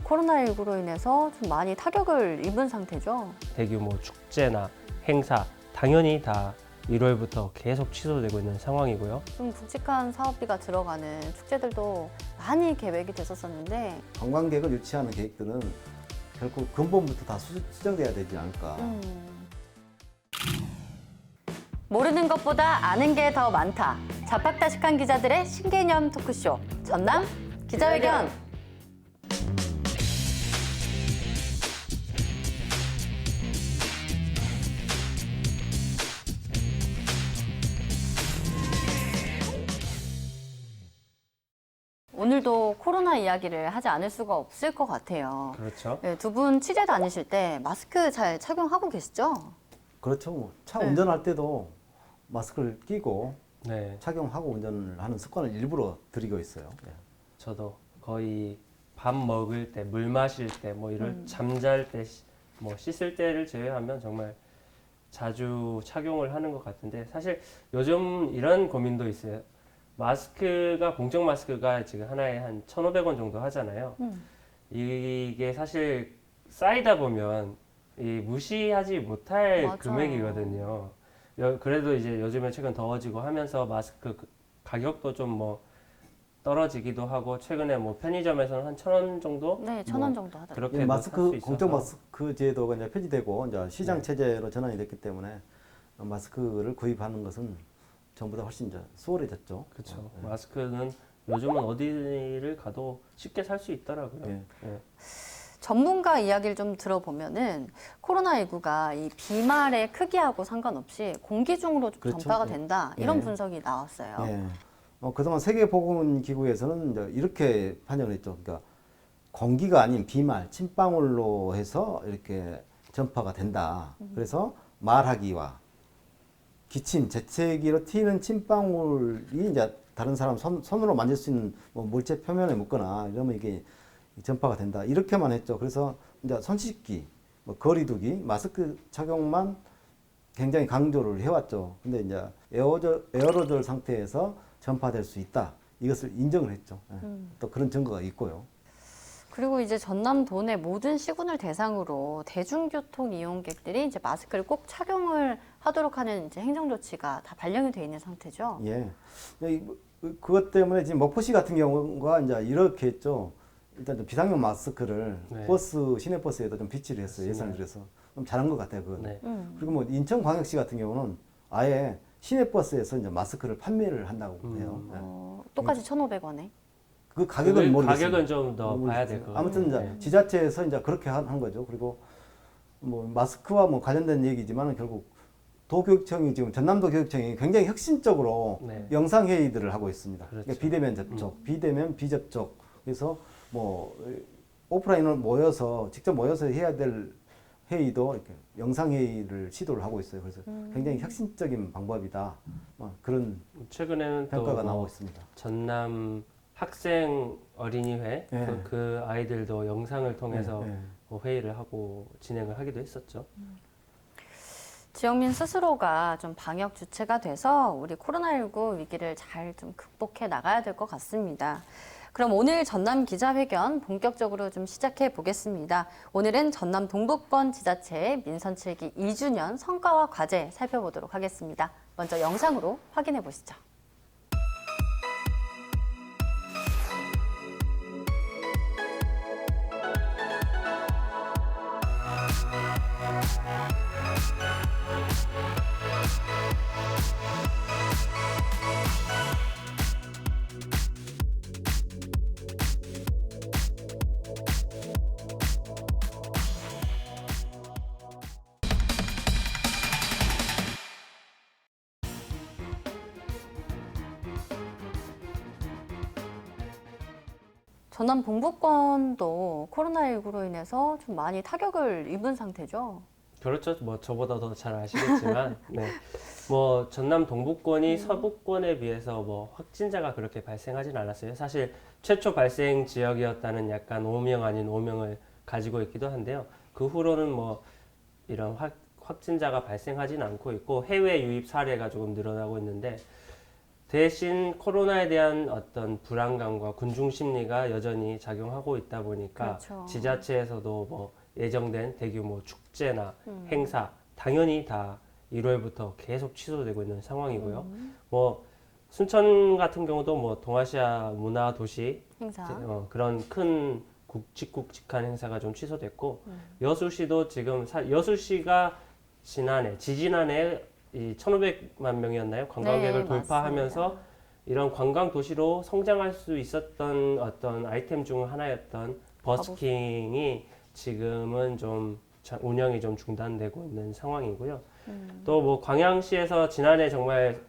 코로나19로 인해서 좀 많이 타격을 입은 상태죠. 대규모 축제나 행사 당연히 다 1월부터 계속 취소되고 있는 상황이고요. 좀 굵직한 사업비가 들어가는 축제들도 많이 계획이 됐었었는데 관광객을 유치하는 계획들은 결국 근본부터 다 수정돼야 되지 않을까. 모르는 것보다 아는 게 더 많다. 자팍다식한 기자들의 신개념 토크쇼 전남 기자회견. 오늘도 코로나 이야기를 하지 않을 수가 없을 것 같아요. 그렇죠. 네, 두 분 취재 다니실 때 마스크 잘 착용하고 계시죠? 그렇죠. 뭐차 네. 운전할 때도 마스크를 끼고 네, 착용하고 운전을 하는 습관을 일부러 들이고 있어요. 예. 저도 거의 밥 먹을 때, 물 마실 때, 뭐 이럴 잠잘 때, 뭐 씻을 때를 제외하면 정말 자주 착용을 하는 것 같은데 사실 요즘 이런 고민도 있어요. 마스크가 공적 마스크가 지금 하나에 한 1,500원 정도 하잖아요. 이게 사실 쌓이다 보면 이 무시하지 못할 맞아요. 금액이거든요. 그래도 이제 요즘에 최근 더워지고 하면서 마스크 가격도 좀 뭐 떨어지기도 하고 최근에 뭐 편의점에서는 한 1,000원 정도 네, 1,000원 정도 하더라고요. 그렇게 이 살수 마스크 있어서. 공적 마스크 제도가 이제 폐지되고 이제 시장 네. 체제로 전환이 됐기 때문에 마스크를 구입하는 것은 전보다 훨씬 이제 수월해졌죠. 그렇죠. 마스크는 요즘은 어디를 가도 쉽게 살 수 있더라고요. 예. 예. 전문가 이야기를 좀 들어보면은 코로나19가 이 비말의 크기하고 상관없이 공기 중으로 좀 그렇죠. 전파가 예. 된다 이런 예. 분석이 나왔어요. 예. 그동안 세계보건기구에서는 이제 이렇게 판정을 했죠. 그러니까 공기가 아닌 비말, 침방울로 해서 이렇게 전파가 된다. 그래서 말하기와 기침, 재채기로 튀는 침방울이 이제 다른 사람 손으로 만질 수 있는 뭐 물체 표면에 묻거나 이러면 이게 전파가 된다. 이렇게만 했죠. 그래서 이제 손 씻기, 뭐 거리두기, 마스크 착용만 굉장히 강조를 해왔죠. 근데 이제 에어로졸 상태에서 전파될 수 있다. 이것을 인정을 했죠. 예. 또 그런 증거가 있고요. 그리고 이제 전남도 내 모든 시군을 대상으로 대중교통 이용객들이 이제 마스크를 꼭 착용을 하도록 하는 이제 행정 조치가 다 발령이 돼 있는 상태죠. 예. 그것 때문에 지금 목포시 같은 경우가 이제 이렇게 했죠. 일단 좀 비상용 마스크를 네. 시내버스에도 좀 비치를 했어요. 예산을 들여서. 좀 잘한 것 같아요. 그건. 네. 그리고 뭐 인천광역시 같은 경우는 아예 시내버스에서 이제 마스크를 판매를 한다고 해요. 예. 똑같이 1,500원에. 그 가격은 모르겠어요. 가격은 좀 더 봐야 될 것 같아요. 아무튼 이제 네. 지자체에서 이제 그렇게 한 거죠. 그리고 뭐 마스크와 뭐 관련된 얘기지만 결국 도교육청이 지금 전남도 교육청이 굉장히 혁신적으로 네. 영상 회의들을 하고 있습니다. 그렇죠. 그러니까 비대면 접촉, 비대면 비접촉. 그래서 뭐 오프라인으로 모여서 직접 모여서 해야 될 회의도 이렇게 영상 회의를 시도를 하고 있어요. 그래서 굉장히 혁신적인 방법이다. 그런 최근에는 또 평가가 뭐 나오고 있습니다. 전남 학생 어린이회 예. 그 아이들도 영상을 통해서 예, 예. 뭐 회의를 하고 진행을 하기도 했었죠. 지역민 스스로가 좀 방역 주체가 돼서 우리 코로나19 위기를 잘 좀 극복해 나가야 될 것 같습니다. 그럼 오늘 전남 기자회견 본격적으로 좀 시작해 보겠습니다. 오늘은 전남 동북권 지자체의 민선 7기 2주년 성과와 과제 살펴보도록 하겠습니다. 먼저 영상으로 확인해 보시죠. 전남 동북권도 코로나19로 인해서 좀 많이 타격을 입은 상태죠. 그렇죠. 뭐 저보다 더 잘 아시겠지만, 네. 뭐 전남 동북권이 서북권에 비해서 뭐 확진자가 그렇게 발생하진 않았어요. 사실 최초 발생 지역이었다는 약간 오명 아닌 오명을 가지고 있기도 한데요. 그 후로는 뭐 이런 확진자가 발생하진 않고 있고 해외 유입 사례가 조금 늘어나고 있는데 대신 코로나에 대한 어떤 불안감과 군중 심리가 여전히 작용하고 있다 보니까 그렇죠. 지자체에서도 뭐 예정된 대규모 축제나 행사 당연히 다 1월부터 계속 취소되고 있는 상황이고요. 뭐 순천 같은 경우도 뭐 동아시아 문화 도시 행사. 그런 큰 굵직굵직한 행사가 좀 취소됐고 여수시도 지금 여수시가 지지난해 이 1,500만 명이었나요? 관광객을 네, 돌파하면서 맞습니다. 이런 관광 도시로 성장할 수 있었던 어떤 아이템 중 하나였던 버스킹이 지금은 좀 운영이 좀 중단되고 있는 상황이고요. 또 뭐 광양시에서 지난해 정말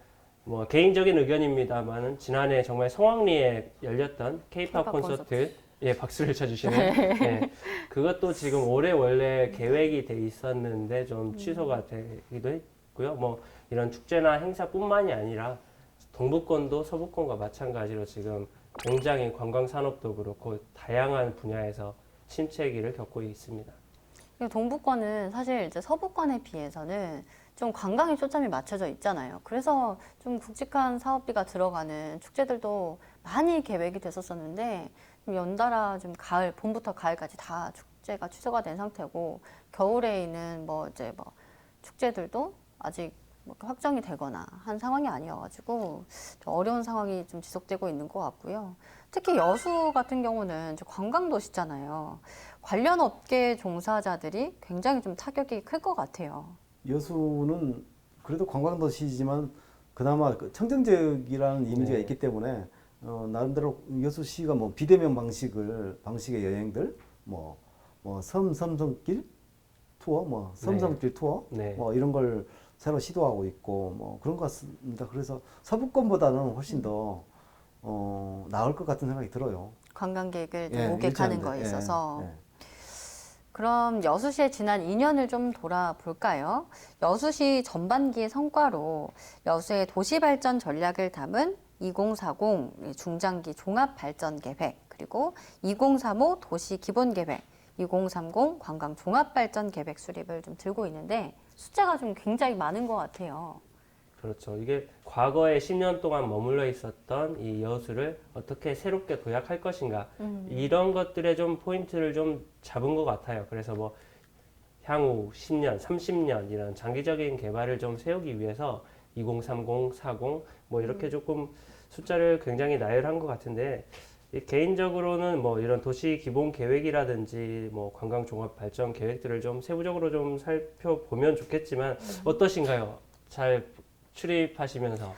뭐 개인적인 의견입니다만은 지난해 정말 성황리에 열렸던 K-팝 콘서트 예 박수를 쳐주시네요. 예, 그것도 지금 올해 원래 계획이 돼 있었는데 좀 취소가 되기도 했고요. 뭐 이런 축제나 행사뿐만이 아니라 동부권도 서부권과 마찬가지로 지금 굉장히 관광 산업도 그렇고 다양한 분야에서 침체기를 겪고 있습니다. 그리고 동부권은 사실 이제 서부권에 비해서는 좀 관광에 초점이 맞춰져 있잖아요. 그래서 좀 굵직한 사업비가 들어가는 축제들도 많이 계획이 됐었었는데 좀 연달아 좀 가을, 봄부터 가을까지 다 축제가 취소가 된 상태고 겨울에 있는 뭐 이제 뭐 축제들도 아직 뭐 확정이 되거나 한 상황이 아니어가지고 좀 어려운 상황이 좀 지속되고 있는 것 같고요. 특히 여수 같은 경우는 이제 관광도시잖아요. 관련 업계 종사자들이 굉장히 좀 타격이 클 것 같아요. 여수는 그래도 관광도시지만 그나마 그 청정지역이라는 이미지가 네. 있기 때문에 나름대로 여수시가 뭐 비대면 방식의 여행들 뭐 섬성길 투어 뭐 섬성길 투어 네. 뭐 이런 걸 새로 시도하고 있고 뭐 그런 것 같습니다. 그래서 서부권보다는 훨씬 더 나을 것 같은 생각이 들어요. 관광객을 좀 예, 오게 가는 유치하는데. 거에 있어서. 예, 예. 그럼 여수시의 지난 2년을 좀 돌아볼까요? 여수시 전반기의 성과로 여수의 도시발전 전략을 담은 2040 중장기 종합발전계획, 그리고 2035 도시기본계획, 2030 관광 종합발전계획 수립을 좀 들고 있는데 숫자가 좀 굉장히 많은 것 같아요. 그렇죠. 이게 과거에 10년 동안 머물러 있었던 이 여수를 어떻게 새롭게 도약할 것인가 이런 것들에 좀 포인트를 좀 잡은 것 같아요. 그래서 뭐 향후 10년, 30년 이런 장기적인 개발을 좀 세우기 위해서 2030, 40 뭐 이렇게 조금 숫자를 굉장히 나열한 것 같은데 개인적으로는 뭐 이런 도시 기본 계획이라든지 뭐 관광 종합 발전 계획들을 좀 세부적으로 좀 살펴보면 좋겠지만 어떠신가요? 잘 출입하시면서.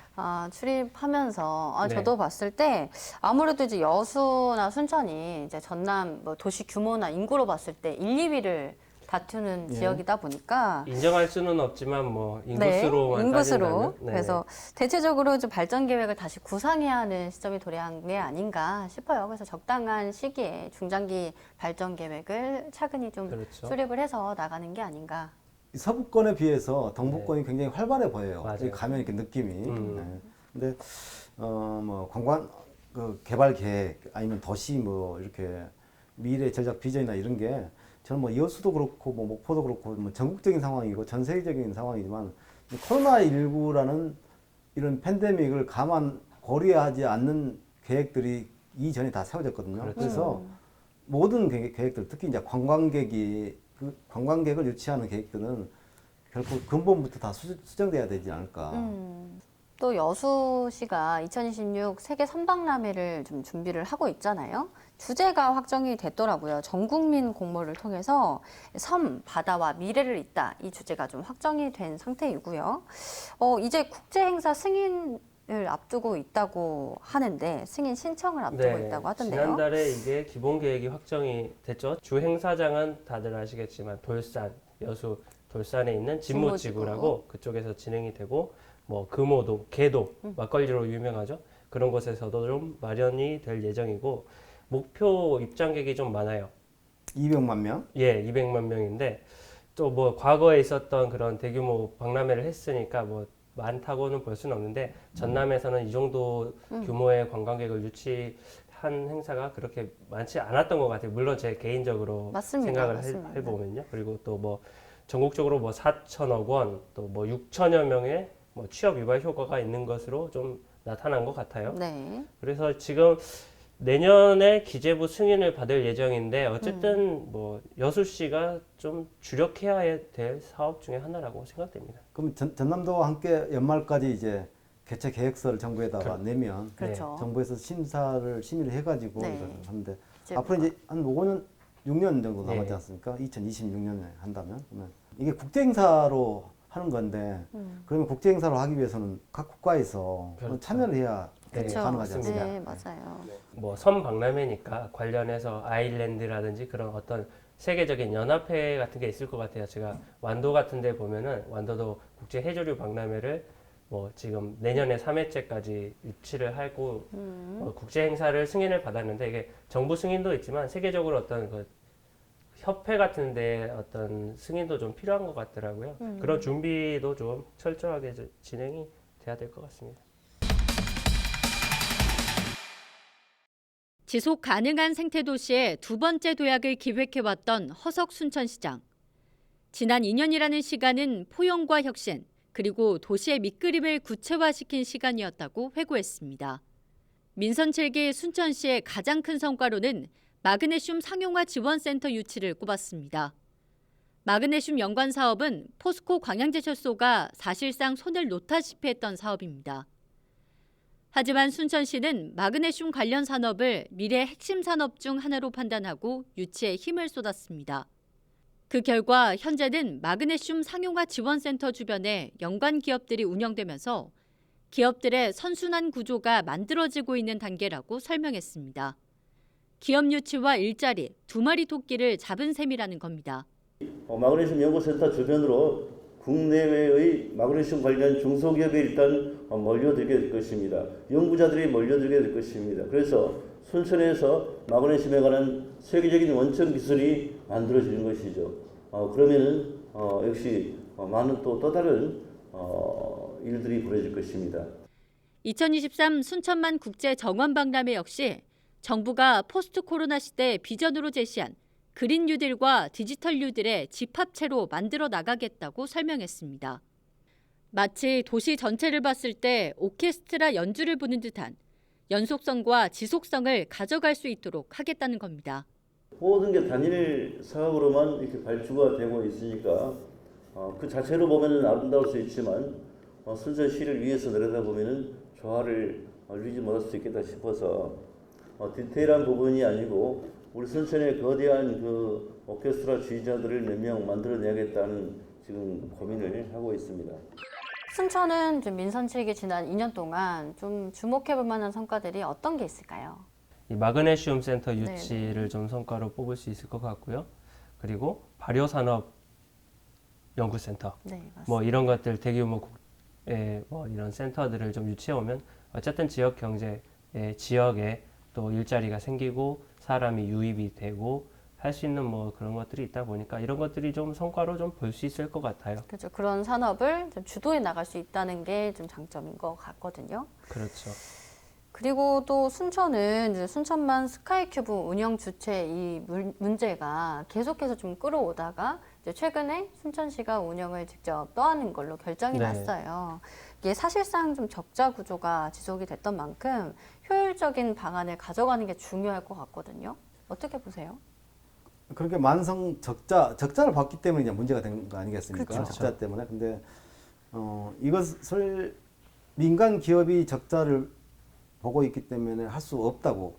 출입하면서 네. 저도 봤을 때 아무래도 이제 여수나 순천이 이제 전남 뭐 도시 규모나 인구로 봤을 때 1, 2위를 다투는 예. 지역이다 보니까 인정할 수는 없지만 뭐 인구수로만 인구수로. 따진다면 네. 그래서 대체적으로 좀 발전 계획을 다시 구상해야 하는 시점이 도래한 게 아닌가 싶어요. 그래서 적당한 시기에 중장기 발전 계획을 차근히 좀 그렇죠. 수립을 해서 나가는 게 아닌가. 이 서부권에 비해서 동부권이 굉장히 활발해 보여요. 맞아요. 여기 가면 이렇게 느낌이. 네. 근데 뭐 관광 그 개발 계획 아니면 도시 뭐 이렇게 미래 전략 비전이나 이런 게 저는 뭐 여수도 그렇고 뭐 목포도 그렇고 뭐 전국적인 상황이고 전 세계적인 상황이지만 코로나19라는 이런 팬데믹을 고려하지 않는 계획들이 이전에 다 세워졌거든요. 그렇죠. 그래서 모든 계획들, 특히 이제 관광객을 유치하는 계획들은 결국 근본부터 다 수정돼야 되지 않을까. 또 여수시가 2026 세계 선박람회를 좀 준비를 하고 있잖아요. 주제가 확정이 됐더라고요. 전 국민 공모를 통해서 섬, 바다와 미래를 잇다 이 주제가 좀 확정이 된 상태이고요. 이제 국제 행사 승인을 앞두고 있다고 하는데 승인 신청을 앞두고 있다고 하던데요. 지난달에 이게 기본 계획이 확정이 됐죠. 주 행사장은 다들 아시겠지만 돌산, 여수 돌산에 있는 진모지구라고 그쪽에서 진행이 되고 뭐 금오도, 개도, 막걸리로 유명하죠. 그런 곳에서도 좀 마련이 될 예정이고 목표 입장객이 좀 많아요. 200만 명? 예, 200만 명인데 또 뭐 과거에 있었던 그런 대규모 박람회를 했으니까 뭐 많다고는 볼 수는 없는데 전남에서는 이 정도 규모의 관광객을 유치한 행사가 그렇게 많지 않았던 것 같아요. 물론 제 개인적으로 맞습니다. 생각을 맞습니다. 해보면요. 그리고 또 뭐 전국적으로 뭐 4천억 원, 또 뭐 6천여 명의 뭐 취업 유발 효과가 있는 것으로 좀 나타난 것 같아요. 네. 그래서 지금 내년에 기재부 승인을 받을 예정인데 어쨌든 뭐 여수시가 좀 주력해야 될 사업 중에 하나라고 생각됩니다. 그럼 전남도와 함께 연말까지 이제 개최 계획서를 정부에다가 내면 그렇죠. 정부에서 심의를 해가지고 네. 이걸 하는데 기재부가. 앞으로 이제 한 5년, 6년 정도 네. 남았지 않습니까? 2026년에 한다면 그러면 이게 국제 행사로 하는 건데 그러면 국제 행사로 하기 위해서는 각 국가에서 그렇죠. 참여를 해야 네, 그렇죠. 가능하지 않습니까? 네, 맞아요. 뭐 섬박람회니까 관련해서 아일랜드라든지 그런 어떤 세계적인 연합회 같은 게 있을 것 같아요. 제가 완도 같은 데 보면은 완도도 국제 해조류 박람회를 뭐 지금 내년에 3회째까지 유치를 하고 국제 행사를 승인을 받았는데 이게 정부 승인도 있지만 세계적으로 어떤 그 협회 같은 데 어떤 승인도 좀 필요한 것 같더라고요. 그런 준비도 좀 철저하게 진행이 돼야 될 것 같습니다. 지속 가능한 생태 도시의 두 번째 도약을 기획해왔던 허석 순천시장. 지난 2년이라는 시간은 포용과 혁신, 그리고 도시의 밑그림을 구체화시킨 시간이었다고 회고했습니다. 민선 7기 순천시의 가장 큰 성과로는 마그네슘 상용화 지원센터 유치를 꼽았습니다. 마그네슘 연관 사업은 포스코 광양제철소가 사실상 손을 놓다시피 했던 사업입니다. 하지만 순천시는 마그네슘 관련 산업을 미래 핵심 산업 중 하나로 판단하고 유치에 힘을 쏟았습니다. 그 결과 현재는 마그네슘 상용화 지원센터 주변에 연관 기업들이 운영되면서 기업들의 선순환 구조가 만들어지고 있는 단계라고 설명했습니다. 기업 유치와 일자리, 두 마리 토끼를 잡은 셈이라는 겁니다. 마그네슘 연구센터 주변으로 국내외의 마그네슘 관련 중소기업이 일단 몰려들게 될 것입니다. 연구자들이 몰려들게 될 것입니다. 그래서 순천에서 마그네슘에 관한 세계적인 원천 기술이 만들어지는 것이죠. 그러면은 역시 많은 또 다른 일들이 벌어질 것입니다. 2023 순천만 국제 정원 박람회 역시 정부가 포스트 코로나 시대 비전으로 제시한 그린 뉴딜과 디지털 뉴딜의 집합체로 만들어 나가겠다고 설명했습니다. 마치 도시 전체를 봤을 때 오케스트라 연주를 보는 듯한 연속성과 지속성을 가져갈 수 있도록 하겠다는 겁니다. 모든 게 단일 사업으로만 이렇게 발주가 되고 있으니까 그 자체로 보면은 아름다울 수 있지만 순천시를 위해서 내려다보면은 조화를 이루지 못할 수 있겠다 싶어서 디테일한 부분이 아니고 우리 순천의 거대한 그 오케스트라 주의자들을 몇 명 만들어내야겠다는 지금 고민을 하고 있습니다. 순천은 좀 민선 7기 지난 2년 동안 좀 주목해볼 만한 성과들이 어떤 게 있을까요? 이 마그네슘 센터 유치를 좀 성과로 뽑을 수 있을 것 같고요. 그리고 발효산업 연구센터 네, 맞습니다. 뭐 이런 것들 대규모 뭐 이런 센터들을 좀 유치해 오면 어쨌든 지역 경제 지역에 또 일자리가 생기고 사람이 유입이 되고 할 수 있는 뭐 그런 것들이 있다 보니까 이런 것들이 좀 성과로 좀 볼 수 있을 것 같아요. 그렇죠. 그런 산업을 좀 주도해 나갈 수 있다는 게 좀 장점인 것 같거든요. 그렇죠. 그리고 또 순천은 이제 순천만 스카이큐브 운영 주체 이 문제가 계속해서 좀 끌어오다가 이제 최근에 순천시가 운영을 직접 떠안는 걸로 결정이 네. 났어요. 이게 사실상 좀 적자 구조가 지속이 됐던 만큼 효율적인 방안을 가져가는 게 중요할 것 같거든요. 어떻게 보세요? 그렇게 만성 적자를 봤기 때문에 이제 문제가 된 거 아니겠습니까? 그렇죠. 적자 때문에. 근데 이것을 민간 기업이 적자를 보고 있기 때문에 할 수 없다고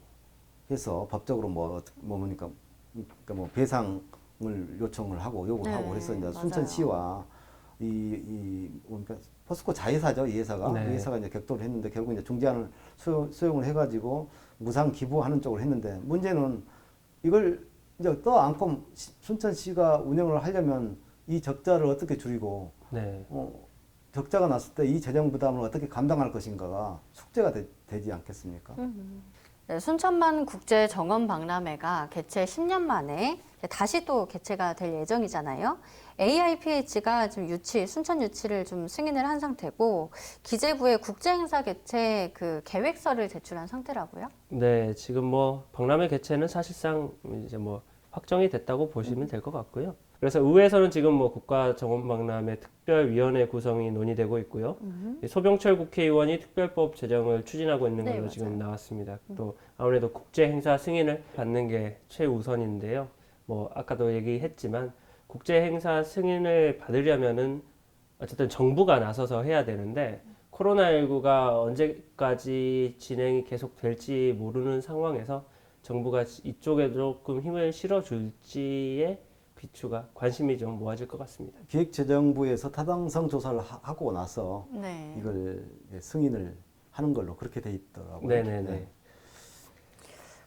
해서 법적으로 그러니까 뭐 배상을 요청을 하고 요구를 하고 네, 해서 이제 맞아요. 순천시와 그러니까 포스코 자회사죠, 이 회사가. 네. 이 회사가 이제 격돌을 했는데 결국 이제 중재안을 수용을 해가지고 무상 기부하는 쪽으로 했는데 문제는 이걸 이제 떠안고 순천시가 운영을 하려면 이 적자를 어떻게 줄이고 네. 적자가 났을 때 이 재정 부담을 어떻게 감당할 것인가가 숙제가 되지 않겠습니까? 네, 순천만 국제 정원 박람회가 개최 10년 만에 다시 또 개최가 될 예정이잖아요. AIPH가 지금 순천 유치를 좀 승인을 한 상태고 기재부에 국제 행사 개최 그 계획서를 제출한 상태라고요? 네, 지금 뭐 박람회 개최는 사실상 이제 뭐 확정이 됐다고 보시면 될 것 같고요. 그래서 의회에서는 지금 뭐 국가정원박람회 특별위원회 구성이 논의되고 있고요. 소병철 국회의원이 특별법 제정을 추진하고 있는 네, 걸로 맞아요. 지금 나왔습니다. 또 아무래도 국제 행사 승인을 받는 게 최우선인데요. 뭐 아까도 얘기했지만 국제 행사 승인을 받으려면은 어쨌든 정부가 나서서 해야 되는데 코로나19가 언제까지 진행이 계속 될지 모르는 상황에서 정부가 이쪽에 조금 힘을 실어줄지에 비추가 관심이 좀 모아질 것 같습니다. 기획재정부에서 타당성 조사를 하고 나서 네. 이걸 승인을 하는 걸로 그렇게 돼 있더라고요. 네네네.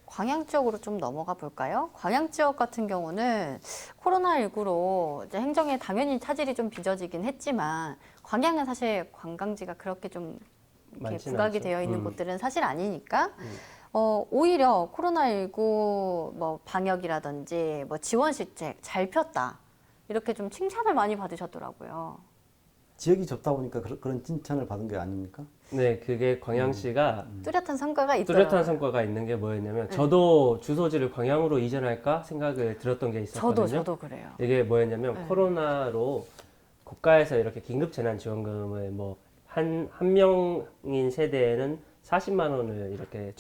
광양 지역으로 좀 넘어가 볼까요? 광양 지역 같은 경우는 코로나19로 이제 행정에 당연히 차질이 좀 빚어지긴 했지만 광양은 사실 관광지가 그렇게 좀 이렇게 많지는 부각이 않죠. 되어 있는 곳들은 사실 아니니까 오히려 코로나19 뭐 방역이라든지 뭐 지원 실책 잘 폈다 이렇게 좀 칭찬을 많이 받으셨더라고요. 지역이 좁다 보니까 그런 칭찬을 받은 게 아닙니까? 네, 그게 광양시가 뚜렷한 성과가 있더라고요. 뚜렷한 성과가 있는 게 뭐였냐면 저도 주소지를 광양으로 이전할까 생각을 들었던 게 있었거든요. 저도 그래요. 이게 뭐였냐면 네. 코로나로 국가에서 이렇게 긴급재난지원금을 뭐 한 명인 세대에는 40만 원을 이렇게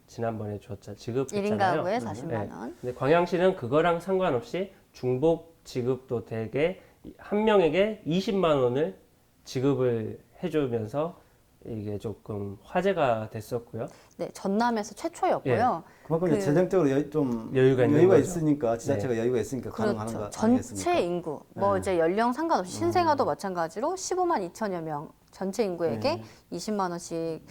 지난번에 줬죠. 1인 지급했잖아요. 가구에 40만 원. 근데 광양시는 그거랑 상관없이 중복 지급도 되게 한 명에게 20만 원을 지급을 해주면서 이게 조금 화제가 됐었고요. 네, 전남에서 최초였고요. 그만큼 이제 재정적으로 좀 여유가 있는 거죠. 있으니까 지자체가 여유가 있으니까 가능한 그렇죠. 거 전체 아니겠습니까? 인구, 뭐 이제 연령 상관없이 신생아도 마찬가지로 15만 2천여 명 전체 인구에게 20만 원씩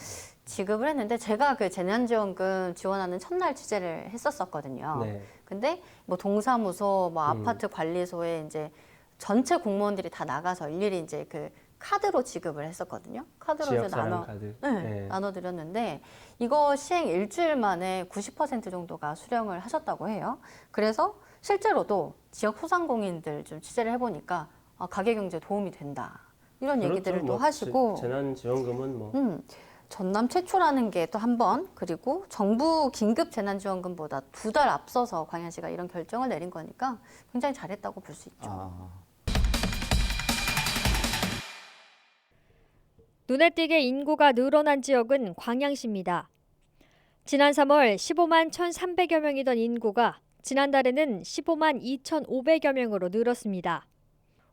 지급을 했는데 제가 그 재난지원금 지원하는 첫날 취재를 했었거든요. 네. 근데 뭐 동사무소, 뭐 아파트 관리소에 이제 전체 공무원들이 다 나가서 일일이 이제 그 카드로 지급을 했었거든요. 카드로 이제 지역사랑 카드. 네, 나눠드렸는데 이거 시행 일주일 만에 90% 정도가 수령을 하셨다고 해요. 그래서 실제로도 지역 소상공인들 좀 취재를 해보니까 가게경제에 도움이 된다. 이런 그렇죠. 얘기들을 또 뭐 하시고 재난지원금은 뭐 전남 최초라는 게 또 한 번, 그리고 정부 긴급 재난지원금보다 2달 앞서서 광양시가 이런 결정을 내린 거니까 굉장히 잘했다고 볼 수 있죠. 눈에 띄게 인구가 늘어난 지역은 광양시입니다. 지난 3월 15만 1,300여 명이던 인구가 지난달에는 15만 2,500여 명으로 늘었습니다.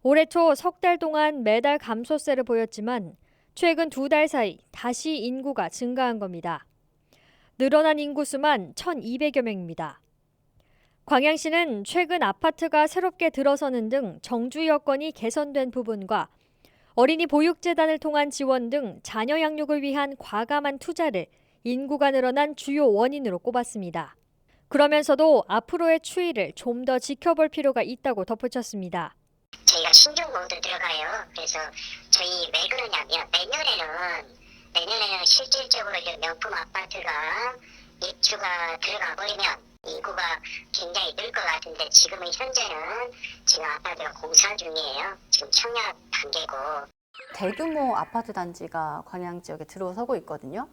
올해 초 석 달 동안 매달 감소세를 보였지만 최근 2달 사이 다시 인구가 증가한 겁니다. 늘어난 인구 수만 1,200여 명입니다. 광양시는 최근 아파트가 새롭게 들어서는 등 정주 여건이 개선된 부분과 어린이 보육재단을 통한 지원 등 자녀 양육을 위한 과감한 투자를 인구가 늘어난 주요 원인으로 꼽았습니다. 그러면서도 앞으로의 추이를 좀 더 지켜볼 필요가 있다고 덧붙였습니다. 저희가 신규공도 들어가요. 그래서 저희 왜 그러냐면 내년에는 실질적으로 이제 명품 아파트가 입주가 들어가 버리면 인구가 굉장히 늘 것 같은데 지금은 현재는 지금 아파트가 공사 중이에요. 지금 청약 단계고. 대규모 아파트 단지가 광양 지역에 들어서고 있거든요.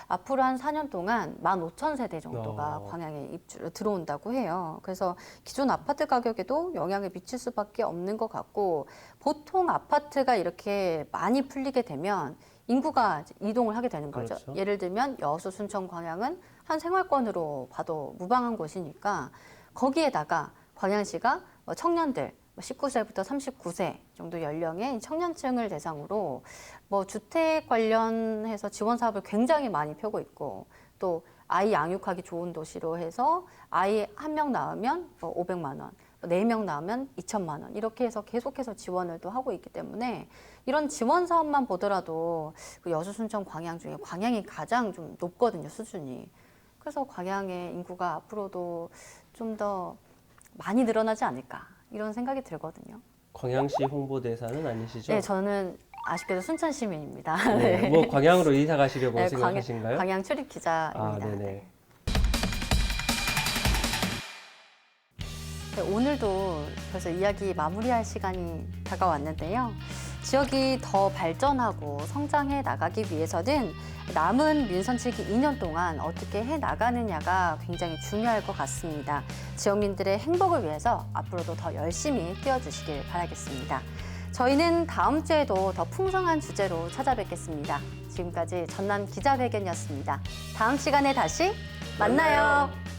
앞으로 한 4년 동안 15,000세대 정도가 광양에 입주로 들어온다고 해요. 그래서 기존 아파트 가격에도 영향을 미칠 수밖에 없는 것 같고, 보통 아파트가 이렇게 많이 풀리게 되면 인구가 이동을 하게 되는 거죠. 그렇죠. 예를 들면 여수, 순천, 광양은 한 생활권으로 봐도 무방한 곳이니까 거기에다가 광양시가 청년들 19세부터 39세 정도 연령의 청년층을 대상으로 뭐 주택 관련해서 지원 사업을 굉장히 많이 펴고 있고, 또 아이 양육하기 좋은 도시로 해서 아이 1명 낳으면 500만 원, 4명 낳으면 2천만 원 이렇게 해서 계속해서 지원을 또 하고 있기 때문에 이런 지원 사업만 보더라도 그 여수, 순천, 광양 중에 광양이 가장 좀 높거든요, 수준이. 그래서 광양의 인구가 앞으로도 좀 더 많이 늘어나지 않을까 이런 생각이 들거든요. 광양시 홍보대사는 아니시죠? 네, 저는 아쉽게도 순천 시민입니다. 네, 뭐 광양으로 이사 가시려고 네, 생각하신가요? 광양 출입 기자입니다. 네네. 네, 오늘도 벌써 이야기 마무리할 시간이 다가왔는데요. 지역이 더 발전하고 성장해 나가기 위해서는 남은 민선치기 2년 동안 어떻게 해 나가느냐가 굉장히 중요할 것 같습니다. 지역민들의 행복을 위해서 앞으로도 더 열심히 뛰어주시길 바라겠습니다. 저희는 다음 주에도 더 풍성한 주제로 찾아뵙겠습니다. 지금까지 전남 기자회견이었습니다. 다음 시간에 다시 만나요.